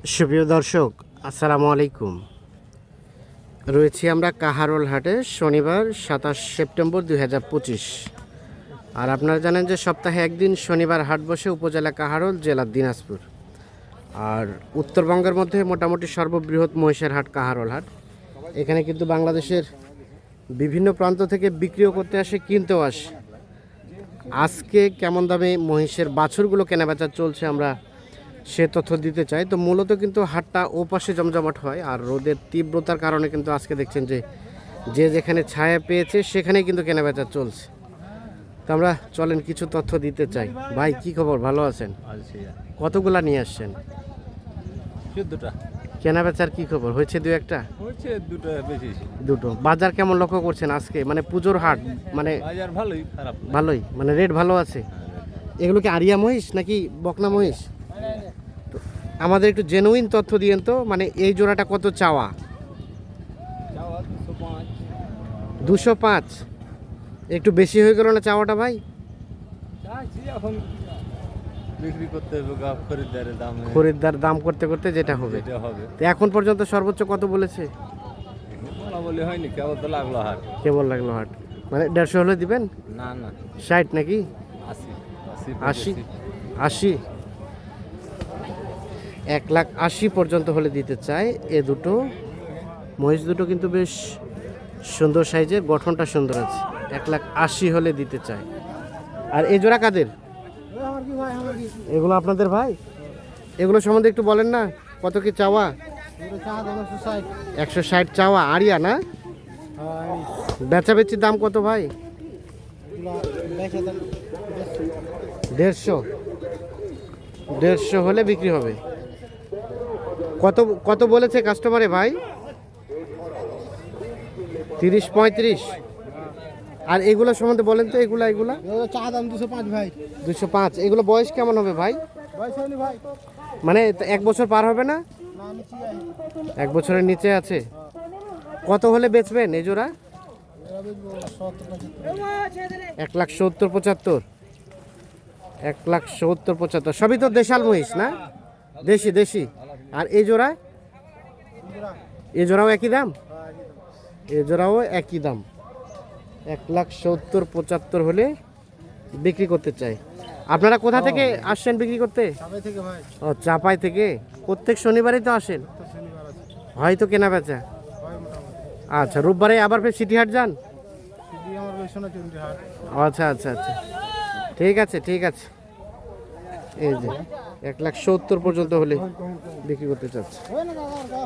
সুপ্রিয় দর্শক, আসসালামু আলাইকুম। রয়েছি আমরা কাহারোল হাটে, শনিবার 27 সেপ্টেম্বর 2025। আর আপনারা জানেন যে সপ্তাহে একদিন শনিবার হাট বসে উপজেলা কাহারোল, জেলা দিনাজপুর। আর উত্তরবঙ্গের মধ্যে মোটামুটি সর্ববৃহৎ মহিষের হাট কাহারোল হাট। এখানে কিন্তু বাংলাদেশের বিভিন্ন প্রান্ত থেকে বিক্রিও করতে আসে, কিনতেও আসে। আজকে কেমন দামে মহিষের বাছুরগুলো কেনাবেচা চলছে আমরা সে তথ্য দিতে চাই। তো মূলত কিন্তু হাটটা ওপাশে জমজমাট হয়, আর রোদের তীব্রতার কারণে কিন্তু আজকে দেখছেন যে যে যেখানে ছায়া পেয়েছে সেখানেই কিন্তু কেনাবেচা চলছে। তো আমরা চলেন কিছু তথ্য দিতে চাই। ভাই কি খবর, ভালো আছেন? কতগুলা নিয়ে আসছেন? দুটা কেনাবেচার কি খবর, হয়েছে দু একটা? হচ্ছে দুটো বেশি। দুটো। বাজার কেমন লক্ষ্য করছেন আজকে, মানে পুজোর হাট, মানে বাজার ভালোই, খারাপ না। ভালোই, মানে রেট ভালো আছে? এগুলো কি আরিয়া মহিষ নাকি বকনা মহিষ? তো আমাদের একটু জেনুইন তথ্য দিয়েন তো, মানে এই জোড়াটা কত চাওয়া? 205। একটু বেশি হয়ে গেল না চাওয়াটা ভাই? চাইছি এখন বিক্রি করতে হবে, খরিদ্দারের দাম খরিদ্দার দাম করতে করতে যেটা হবে। যেটা হবে। তো এখন পর্যন্ত সর্বোচ্চ কত বলেছে? বলা বলি হয়নি, কেবল তো লাগলো হাট। কেবল লাগলো হাট, মানে 150 হলে দিবেন? না না, 60 নাকি 80 80? 80, 1,80,000 পর্যন্ত হলে দিতে চাই। এ দুটো মহিষ দুটো কিন্তু বেশ সুন্দর সাইজের, গঠনটা সুন্দর আছে। 1,80,000 হলে দিতে চাই। আর এই জোড়া কাদের? এগুলো আপনাদের ভাই? এগুলো সম্বন্ধে একটু বলেন না, কত কি চাওয়া? 160 চাওয়া। আরিয়া না? বেচাবেচির দাম কত ভাই? 150 হলে বিক্রি হবে। কত কত বলেছে কাস্টমারে ভাই? 30-35। আর এগুলো সম্বন্ধে বলেন তো, এগুলা চা দাম 205 ভাই। 205। এগুলো বয়স কেমন হবে ভাই? বয়স হয়নি ভাই। মানে 1 বছর পার হবে না? না, নিচে আই। 1 বছরের নিচে আছে। কত হলে বেচবেন এই জোড়া? এরা বেচবো 70-75। 1,70,75। 1,70,75। সবই তো দেশাল মহিষ না? দেশি দেশি। আর এই জোড়া? এই জোড়াও একই দাম? এই জোড়াও একই দাম। 1,70,75 হলে বিক্রি করতে চাই। আপনারা কোথা থেকে আসছেন বিক্রি করতে? চাপাই থেকে ভাই। ও, চাপাই থেকে। প্রত্যেক শনিবারই তো আসেন? তো শনিবার আছে। হয়তো কেনা বেচা। হয় মোটামুটি। আচ্ছা, রোববারে আবার ফের সিটি হাট যান? যদি আমার বেশি না 20 হাট। আচ্ছা আচ্ছা আচ্ছা, ঠিক আছে ঠিক আছে। এই যে 1,70,000 পর্যন্ত হলে বিক্রি করতে চাচ্ছে। হয় না কাকা, কাকা।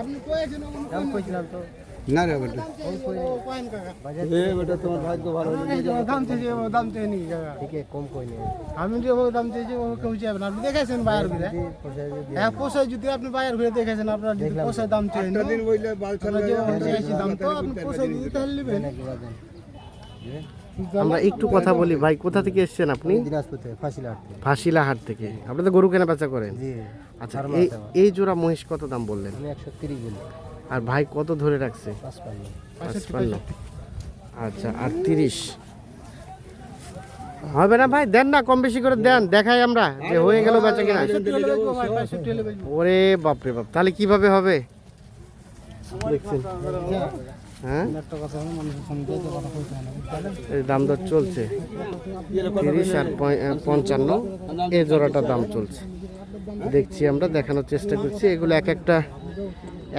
আপনি কয়েছেন দাম কইছিলাম তো। না রে বেটা, কয়েন কাকা। এ বেটা তোমার ভাগ্য ভালো হলে নিয়ে যাও। দাম চেয়েছে, ও দাম চেয়ে নি কাকা। ঠিক আছে, কম কই নেই। আমি যে ও দাম চেয়েছি ও কেউ চাইবে না। আপনি দেখেছেন বায়ার ঘুরে? হ্যাঁ, পোষায় যদি আপনি বায়ার ঘুরে দেখেছেন, আপনার যদি পোষায় দাম চেয়ে একটা দিন বইলে বালছাল দাম তো আপনি পোষায় দিতে তাহলে নেবেন। আমরা একটু কথা বলি ভাই, কোথা থেকে এসেছেন আপনি? দিনাজপুর থেকে ফাঁসিলা হাট থেকে। ফাঁসিলা হাট থেকে। আপনি তো গরু কেনা বেচা করেন? জি। আচ্ছা, এই জোড়া মহিষ কত দাম বললেন? আমি 130 বলি। আর ভাই কত ধরে রাখছে? 55। আচ্ছা, আর 30 হবে না ভাই? দেন না, কম বেশি করে দেন, দেখাই আমরা যে হয়ে গেল বেচা কিনা। ওরে বাপরে বাপ, তাহলে কিভাবে হবে দেখছেন? হ্যাঁ, এই দাম দর চলছে 30 আর 55। এই জোড়াটার দাম চলছে, দেখছি আমরা, দেখানোর চেষ্টা করছি। এগুলো এক একটা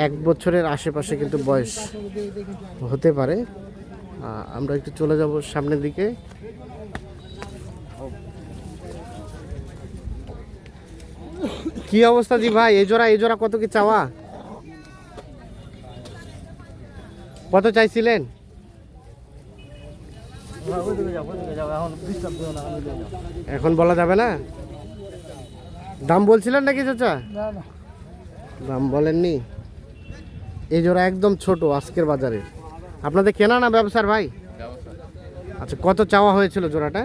1 বছরের আশেপাশে কিন্তু বয়স হতে পারে। আমরা একটু চলে যাব সামনের দিকে। কি অবস্থা জি ভাই, এই জোড়া কত কি চাওয়া? কত চাইছিলেন? এখন বলা যাবে না? দাম বলছিলেন নাকি চাচা? দাম বলেননি। এই জোড়া একদম ছোট আজকের বাজারে। আপনাদের কেনা না ব্যবসার ভাই? আচ্ছা, কত চাওয়া হয়েছিল জোড়াটা?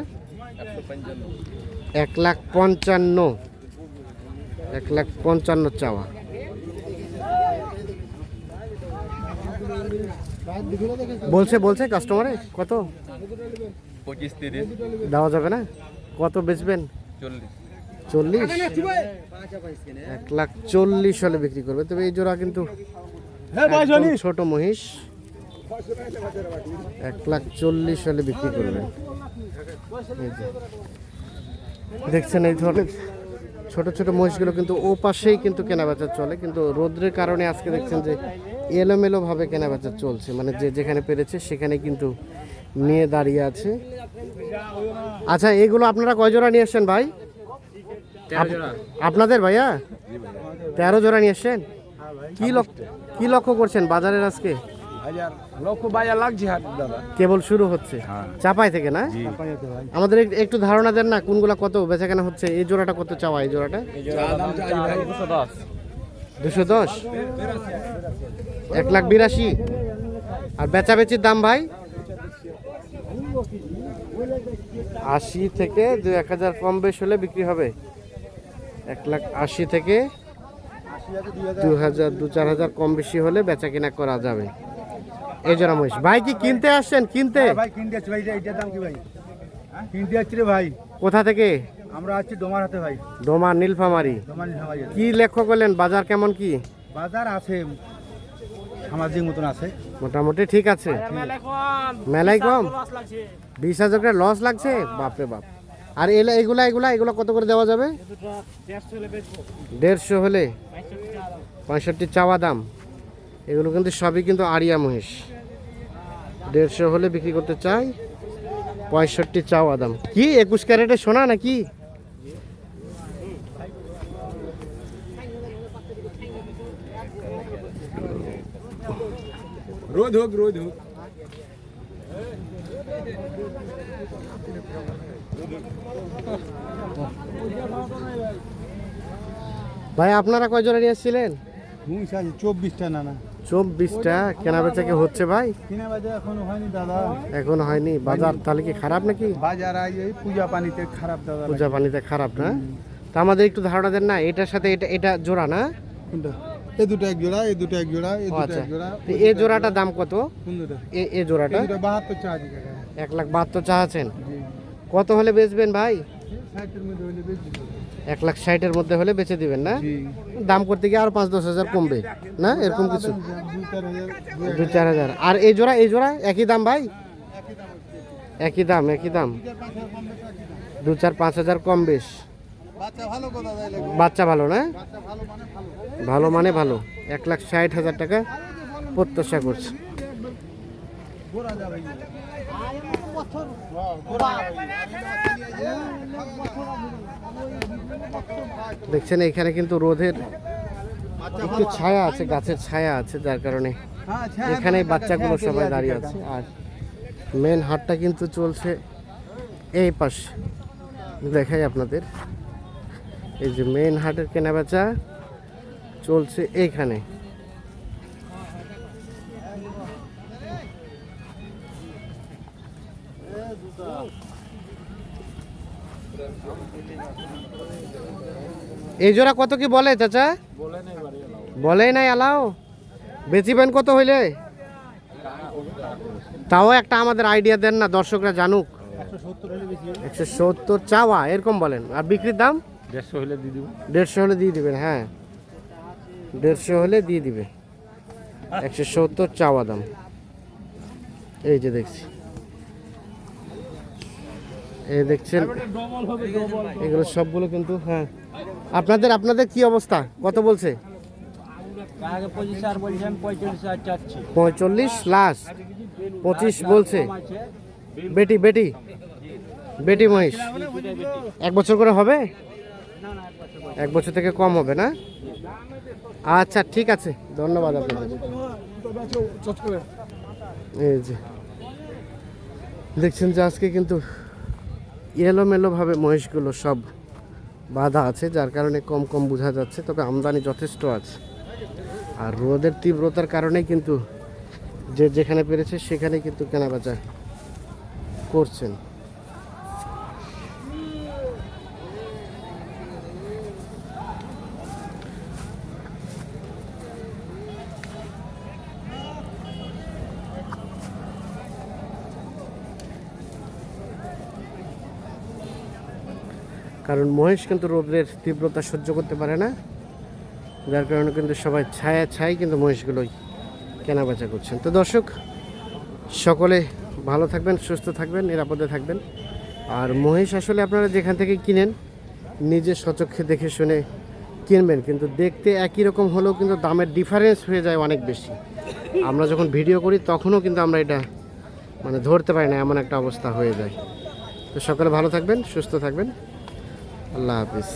1,55,000। 1,55,000 চাওয়া। বলছে কাস্টমারে কত? 25-30 দেওয়া যাবে না? কত বেচবেন? 40। 40, 1,40,000 হলে বিক্রি করবে। তবে এই জোড়া কিন্তু একদম ছোট মহিষ, 1,40,000 হলে বিক্রি করবে। এই যে দেখছেন এই ধরনের ছোট ছোট মহিষগুলো কিন্তু ও পাশেই কিন্তু কেনাবেচা চলে, কিন্তু রোদ্রের কারণে আজকে দেখছেন যে এলোমেলো ভাবে কেনাবেচা চলছে, মানে যে যেখানে পেরেছে সেখানে কিন্তু নিয়ে দাঁড়িয়ে আছে। আচ্ছা, এগুলো আপনারা কয় জোড়া নিয়ে আসছেন ভাই? আপনাদের ভাইয়া 13 জোড়া নিয়ে আসছেন। কি লক্ষ্য করছেন বাজারের আজকে? লক্ষ বাজার লাগছে হাট দাদা। কেবল শুরু হচ্ছে চাপাই থেকে না? আমাদের একটু ধারণা দেন না কোনগুলা কত বেচা কেনা হচ্ছে? এই জোড়াটা কত চাওয়া? এই জোড়াটা 210, 1,82,000। আর বেচাবেচির দাম ভাই 80 থেকে 2-1,000 কম বেশ হলে বিক্রি হবে। 1,80,000 থেকে 2,000 2-4,000 কম বেশি হলে বেচা কেনা করা যাবে। এই জোড়া মহিষ ভাই কি কিনতে আসছেন? কিনতে ভাই কিনতে আসছি ভাই, এটার দাম কি ভাই? কিনতে আসছি রে ভাই। কোথা থেকে? আমরা আছি ডোমার হাতে ভাই, ডোমা নীলফামারি। ডোমার ভাই। কি লক্ষ্য করলেন বাজার কেমন কি? বাজার আছে সামাজিক মতন আছে, মোটামুটি ঠিক আছে। মেলাই কম, 20,000 করে লস লাগছে, বাপরে বাপ। আর এগুলা কত করে দেওয়া যাবে? 150 হলে 65 চাওয়া দাম। এগুলো কিন্তু সবই কিন্তু আড়িয়া মহিষ, 150 হলে বিক্রি করতে চাই, 65 চাওয়া দাম। কি 21 ক্যারেটে সোনা নাকি? রোদ হোক রোদ হোক। ভাই আপনারা কয় জোড়া নিয়ে এসেছিলেন? মহিষ আছে 24টা না না 24টা। কেনা বেচা কি হচ্ছে ভাই? কিনা বাজার এখনো হয়নি দাদা। এখন হয়নি। বাজার তাহলে কি খারাপ নাকি? বাজার এই পূজা পানিতে খারাপ দাদা। পূজা পানিতে খারাপ না? তা আমাদের একটু ধারণা দেন না, এটার সাথে এটা জোড়া না? কোনটা? এই দুটো এক জোড়া, এই দুটো এক জোড়া, এই ও দুটো আচ্ছা, এক জোড়া। তো এই জোড়াটার দাম কত? কোন দুটো? এ জোড়াটা এই দুটো 72 চা দিকে। 1,72,000 চাচ্ছেন। জি, কত হলে বেচবেন ভাই? 60 এর মধ্যে হলে বেশি। 1,60,000 মধ্যে হলে বেচে দিবেন না? জি, দাম করতে গিয়ে আরো 5-10 হাজার কমবে না, এরকম কিছু? 2-4 হাজার। 2-4 হাজার। আর এই জোড়া একই দাম ভাই? একই দাম 2-4-5 হাজার কম বেশ। বাচ্চা ভালো কথা যাইলে। বাচ্চা ভালো না? বাচ্চা ভালো মানে ভালো। ভালো মানে ভালো। 1,60,000 টাকা প্রত্যাশা করছে। ঘোরা যাবে। দেখছেন এখানে কিন্তু রোদের একটু ছায়া আছে, গাছের ছায়া আছে, যার কারণে এখানে বাচ্চাগুলো সবাই দাঁড়িয়ে আছে। আর মেন হাটটা কিন্তু চলছে এই পাশে, দেখাই আপনাদের। এই যে মেন হাটের কেনাবেচা চলছে এইখানে। এই জোড়া কত কি বলে চাচা? বলে নাই আলাও। বেচিবেন কত হইলে? তাও একটা আমাদের আইডিয়া দেন না, দর্শকরা জানুক। 170 চাওয়া এরকম বলেন, আর বিক্রির দাম 150 হলে দিয়ে দিব। 150 হলে দিয়ে দিবেন। হ্যাঁ, 150 হলে দিয়ে দিবে। 170 চাওয়া দাম। এই যে দেখছি, এই দেখছেন এগুলো সবগুলো কিন্তু। হ্যাঁ, আপনাদের কি অবস্থা? কত বলছে? 45 লাস্ট, 25 বলছে। বেটি মহিষ 1 বছর করে হবে? 1 বছর থেকে কম হবে না? আচ্ছা ঠিক আছে, ধন্যবাদ আপনাদের। এই যে দেখছেন যে আজকে কিন্তু এলোমেলোভাবে মহিষগুলো সব বাঁধা আছে, যার কারণে কম বোঝা যাচ্ছে। তবে আমদানি যথেষ্ট আছে, আর রোদের তীব্রতার কারণে কিন্তু যে যেখানে পেরেছে সেখানে কিন্তু কেনাবেচা করছেন। কারণ মহিষ কিন্তু রোদের তীব্রতা সহ্য করতে পারে না, যার কারণে কিন্তু সবাই ছাই কিন্তু মহিষগুলোই কেনাবেচা করছেন। তো দর্শক, সকলে ভালো থাকবেন, সুস্থ থাকবেন, নিরাপদে থাকবেন। আর মহিষ আসলে আপনারা যেখান থেকে কিনেন নিজে সচক্ষে দেখে শুনে কিনবেন, কিন্তু দেখতে একই রকম হলেও কিন্তু দামের ডিফারেন্স হয়ে যায় অনেক বেশি। আমরা যখন ভিডিও করি তখনও কিন্তু আমরা এটা মানে ধরতে পারি না, এমন একটা অবস্থা হয়ে যায়। তো সকলে ভালো থাকবেন, সুস্থ থাকবেন। আল্লাহ হাফিজ।